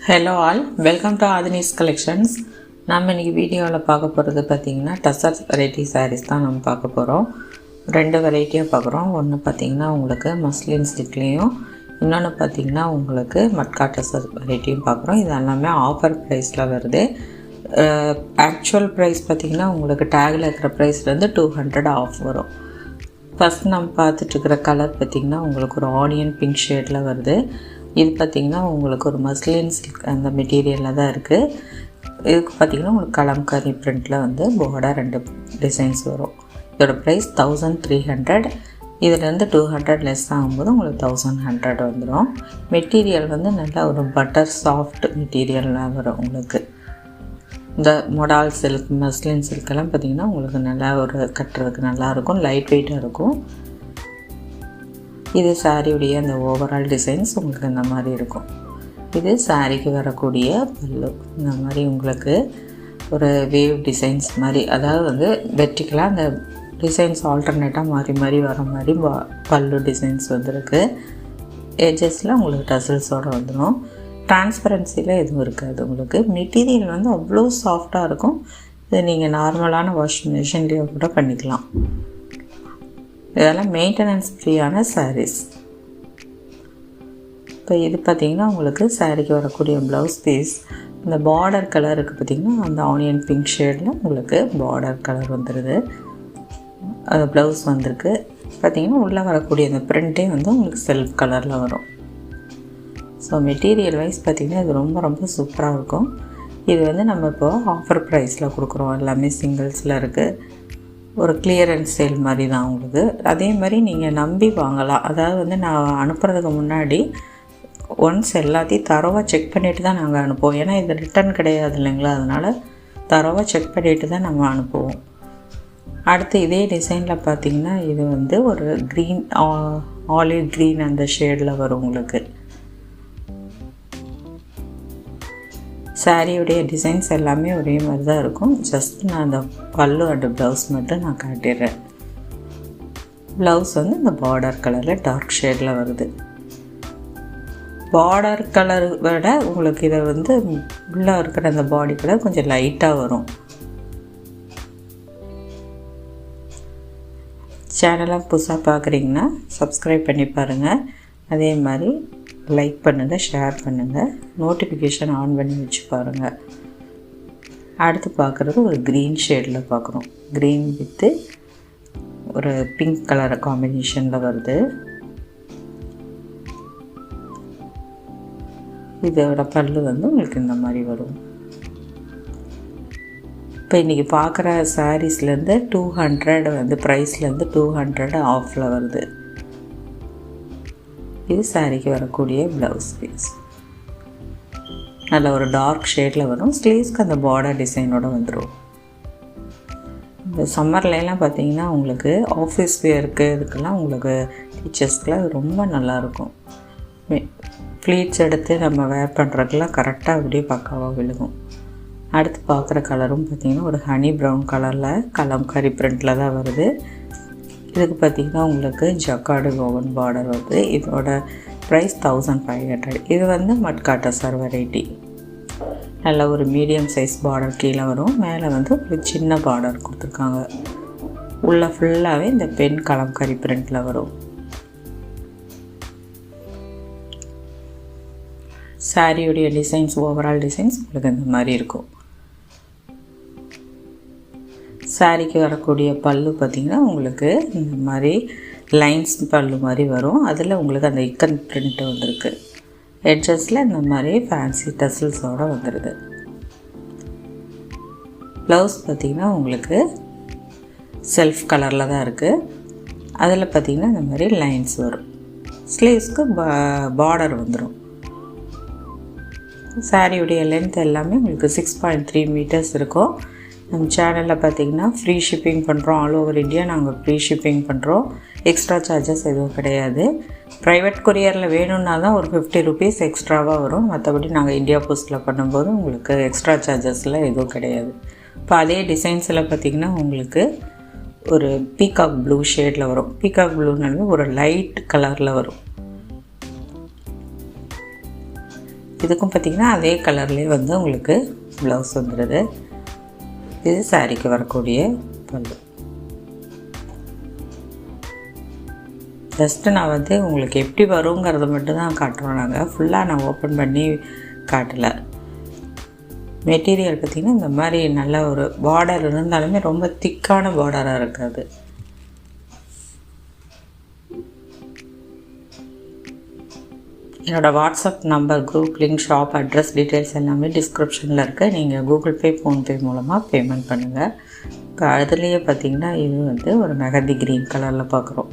Hello all, welcome to Aadhini's collections. நம்ம இன்றைக்கி வீடியோவில் பார்க்க போகிறது பார்த்திங்கன்னா டசர் வெரைட்டி சாரீஸ் தான் நம்ம பார்க்க போகிறோம். ரெண்டு வெரைட்டியாக பார்க்குறோம். ஒன்று பார்த்திங்கன்னா உங்களுக்கு மஸ்லின் சில்க்லேயும், இன்னொன்று பார்த்திங்கன்னா உங்களுக்கு மட்கா டசர் வெரைட்டியும் பார்க்குறோம். இது எல்லாமே ஆஃபர் ப்ரைஸில் வருது. ஆக்சுவல் ப்ரைஸ் பார்த்திங்கன்னா உங்களுக்கு டேகில் இருக்கிற ப்ரைஸ்லேருந்து 200 ஆஃப் வரும். ஃபஸ்ட் நம்ம பார்த்துட்ருக்கிற கலர் பார்த்திங்கன்னா உங்களுக்கு ஒரு ஆனியன் பிங்க் ஷேடில் வருது. இது பார்த்திங்கன்னா உங்களுக்கு ஒரு மஸ்லின் சில்க் அந்த மெட்டீரியலில் தான் இருக்குது. இதுக்கு பார்த்திங்கன்னா உங்களுக்கு கலம்காரி பிரிண்டில் வந்து பார்டர் 2 டிசைன்ஸ் வரும். இதோட ப்ரைஸ் 1300. இதிலேருந்து 200 லெஸ் ஆகும்போது உங்களுக்கு 1100 வந்துடும். மெட்டீரியல் வந்து நல்லா ஒரு பட்டர் சாஃப்ட் மெட்டீரியல்லாம் வரும். உங்களுக்கு இந்த மொடால் சில்க் மஸ்லின் சில்கெல்லாம் பார்த்திங்கன்னா உங்களுக்கு நல்லா ஒரு கட்டுறதுக்கு நல்லாயிருக்கும், லைட் வெயிட்டாக இருக்கும். இது சாரியுடைய அந்த ஓவரால் டிசைன்ஸ் உங்களுக்கு இந்த மாதிரி இருக்கும். இது சாரிக்கு வரக்கூடிய பல்லு. இந்த மாதிரி உங்களுக்கு ஒரு வேவ் டிசைன்ஸ் மாதிரி, அதாவது வந்து வெர்டிக்கலாக அந்த டிசைன்ஸ் ஆல்டர்னேட்டாக மாறி மாறி வர மாதிரி பல்லு டிசைன்ஸ் வந்துருக்கு. எட்ஜஸில் உங்களுக்கு டசல்ஸோடு வந்துடும். டிரான்ஸ்பரன்சியில் எதுவும் இருக்காது. உங்களுக்கு மெட்டீரியல் வந்து அவ்வளோ சாஃப்டாக இருக்கும். இது நீங்கள் நார்மலான வாஷிங் மிஷின்லேயே கூட பண்ணிக்கலாம். இதெல்லாம் மெயின்டெனன்ஸ் ஃப்ரீயான சாரீஸ். இப்போ இது பார்த்திங்கன்னா உங்களுக்கு சாரீக்கு வரக்கூடிய ப்ளவுஸ் பீஸ். இந்த பார்டர் கலருக்கு பார்த்திங்கன்னா அந்த ஆனியன் பிங்க் ஷேடில் உங்களுக்கு பார்டர் கலர் வந்துடுது. அது ப்ளவுஸ் வந்திருக்கு. பார்த்திங்கன்னா உள்ளே வரக்கூடிய அந்த ப்ரிண்ட்டே வந்து உங்களுக்கு செல்ஃப் கலரில் வரும். ஸோ மெட்டீரியல் வைஸ் பார்த்திங்கன்னா இது ரொம்ப ரொம்ப சூப்பராக இருக்கும். இது வந்து நம்ம இப்போது ஆஃபர் ப்ரைஸில் கொடுக்குறோம். எல்லாமே சிங்கிள்ஸில் இருக்குது. ஒரு கிளியரன்ஸ் சேல் மாதிரி தான் உங்களுக்கு. அதே மாதிரி நீங்கள் நம்பி வாங்கலாம். அதாவது வந்து நான் அனுப்புறதுக்கு முன்னாடி ஒன்ஸ் எல்லாத்தையும் தரவாக செக் பண்ணிவிட்டு தான் நாங்கள் அனுப்புவோம். ஏன்னா இது ரிட்டன் கிடையாது இல்லைங்களா, அதனால் தரவாக செக் பண்ணிவிட்டு தான் நம்ம அனுப்புவோம். அடுத்து இதே டிசைனில் பார்த்திங்கன்னா இது வந்து ஒரு க்ரீன் ஆலிவ் க்ரீன் அந்த ஷேடில் வரும் உங்களுக்கு. சாரியுடைய டிசைன்ஸ் எல்லாமே ஒரே மாதிரி தான் இருக்கும். ஜஸ்ட் நான் அந்த பல்லு அண்ட் ப்ளவுஸ் மட்டும் நான் காட்டிடுறேன். ப்ளவுஸ் வந்து இந்த பார்டர் கலரில் டார்க் ஷேடில் வருது. பார்டர் கலர் விட உங்களுக்கு இதை வந்து உள்ளே இருக்கிற அந்த பாடி கலர் கொஞ்சம் லைட்டாக வரும். சேனலை புதுசாக பார்க்குறீங்கன்னா சப்ஸ்கிரைப் பண்ணி பாருங்கள். அதே மாதிரி லைக் பண்ணுங்கள், ஷேர் பண்ணுங்கள், நோட்டிஃபிகேஷன் ஆன் பண்ணி வச்சு பாருங்கள். அடுத்து பார்க்குறது ஒரு க்ரீன் ஷேடில் பார்க்குறோம். க்ரீன் வித்து ஒரு பிங்க் கலர் காம்பினேஷனில் வருது. இதோட பல்லு வந்து உங்களுக்கு இந்த மாதிரி வரும். இப்போ இன்றைக்கி பார்க்குற சாரீஸ்லேருந்து 200 வந்து ப்ரைஸ்லேருந்து 200 ஆஃபில் வருது. இது சாரிக்கு வரக்கூடிய ப்ளவுஸ் பீஸ். நல்ல ஒரு டார்க் ஷேடில் வரும். ஸ்லீவ்ஸ்க்கு அந்த பார்டர் டிசைனோடு வந்துடும். இந்த சம்மர்லாம் பார்த்திங்கன்னா உங்களுக்கு ஆஃபீஸ் வேருக்கு இதுக்கெல்லாம் உங்களுக்கு டீச்சர்ஸ்க்கெலாம் அது ரொம்ப நல்லாயிருக்கும். ப்ளீட்ஸ் எடுத்து நம்ம வேர் பண்ணுறதுக்கெல்லாம் கரெக்டாக அப்படியே பக்காவாக விழுகும். அடுத்து பார்க்குற கலரும் பார்த்திங்கன்னா ஒரு ஹனி ப்ரௌன் கலரில் கலம்காரி பிரிண்டில் தான் வருது. இதுக்கு பார்த்திங்கன்னா உங்களுக்கு ஜக்கார்டு கோவன் பார்டர் வருது. இதோட ப்ரைஸ் 1500. இது வந்து மட்கா டசர் வெரைட்டி. நல்ல ஒரு மீடியம் சைஸ் பார்டர் கீழே வரும். மேலே வந்து ஒரு சின்ன பார்டர் கொடுத்துருக்காங்க. உள்ளே ஃபுல்லாகவே இந்த பென் கலம்காரி பிரிண்டில் வரும். சாரியுடைய டிசைன்ஸ் ஓவரால் டிசைன்ஸ் உங்களுக்கு இந்த மாதிரி இருக்கும். சாரிக்கு வரக்கூடிய பல்லு பார்த்திங்கன்னா உங்களுக்கு இந்த மாதிரி லைன்ஸ் பல்லு மாதிரி வரும். அதில் உங்களுக்கு அந்த இக்கன் பிரிண்ட்டு வந்திருக்கு. எட்ஜஸில் இந்த மாதிரி ஃபேன்சி டசல்ஸோடு வந்துடுது. ப்ளவுஸ் பார்த்திங்கன்னா உங்களுக்கு செல்ஃப் கலரில் தான் இருக்குது. அதில் பார்த்திங்கன்னா இந்த மாதிரி லைன்ஸ் வரும். ஸ்லீவ்ஸ்க்கு பார்டர் வந்துடும். சாரியுடைய லென்த் எல்லாமே உங்களுக்கு 6.3 மீட்டர்ஸ் இருக்கும். நம்ம சேனலில் பார்த்திங்கன்னா ஃப்ரீ ஷிப்பிங் பண்ணுறோம். ஆல் ஓவர் இந்தியா நாங்கள் ஃப்ரீ ஷிப்பிங் பண்ணுறோம். எக்ஸ்ட்ரா சார்ஜஸ் எதுவும் கிடையாது. ப்ரைவேட் கொரியரில் வேணும்னா தான் ஒரு 50 ருபீஸ் எக்ஸ்ட்ராவாக வரும். மற்றபடி நாங்கள் இந்தியா போஸ்ட்டில் பண்ணும்போது உங்களுக்கு எக்ஸ்ட்ரா சார்ஜஸ்லாம் எதுவும் கிடையாது. இப்போ அதே டிசைன்ஸில் பார்த்திங்கன்னா உங்களுக்கு ஒரு பீகாக் ப்ளூ ஷேடில் வரும். பீகாக் ப்ளூனாலுமே ஒரு லைட் கலரில் வரும். இதுக்கும் பார்த்திங்கன்னா அதே கலர்லேயே வந்து உங்களுக்கு ப்ளவுஸ் வந்துடுது. இது சாரீக்கு வரக்கூடிய பல்லு. ஜஸ்ட்டு நான் வந்து உங்களுக்கு எப்படி வருங்கிறத மட்டும் தான் காட்டுறோம். நாங்கள் ஃபுல்லாக நான் ஓப்பன் பண்ணி காட்டலை. மெட்டீரியல் பார்த்திங்கன்னா இந்த மாதிரி நல்ல ஒரு பார்டர் இருந்தாலுமே ரொம்ப திக்கான பார்டராக இருக்காது. என்னோடய WhatsApp number, group link, shop address details எல்லாமே டிஸ்கிரிப்ஷனில் இருக்குது. நீங்கள் கூகுள் பே, ஃபோன்பே மூலமாக பேமெண்ட் பண்ணுங்கள். இப்போ அதுலேயே பார்த்திங்கன்னா இது வந்து ஒரு மெஹந்தி க்ரீன் கலரில் பார்க்குறோம்.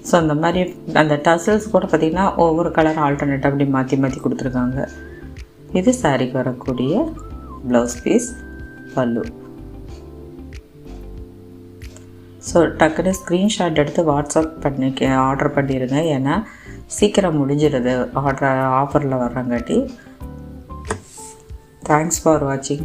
ஸோ அந்த மாதிரி அந்த டசல்ஸ் கூட பார்த்திங்கன்னா ஒவ்வொரு கலர் ஆல்டர்னேட் அப்படி மாற்றி மாற்றி கொடுத்துருக்காங்க. இது சாரீக்கு வரக்கூடிய ப்ளவுஸ் பீஸ், பல்லு. ஸோ டக்குன்னு ஸ்க்ரீன்ஷாட் எடுத்து வாட்ஸ்அப் ஆர்டர் பண்ணிடுங்க. ஏன்னா சீக்கிரம் முடிஞ்சிடுது ஆஃபரில் வர்றங்காட்டி. தேங்க்ஸ் ஃபார் வாட்சிங்.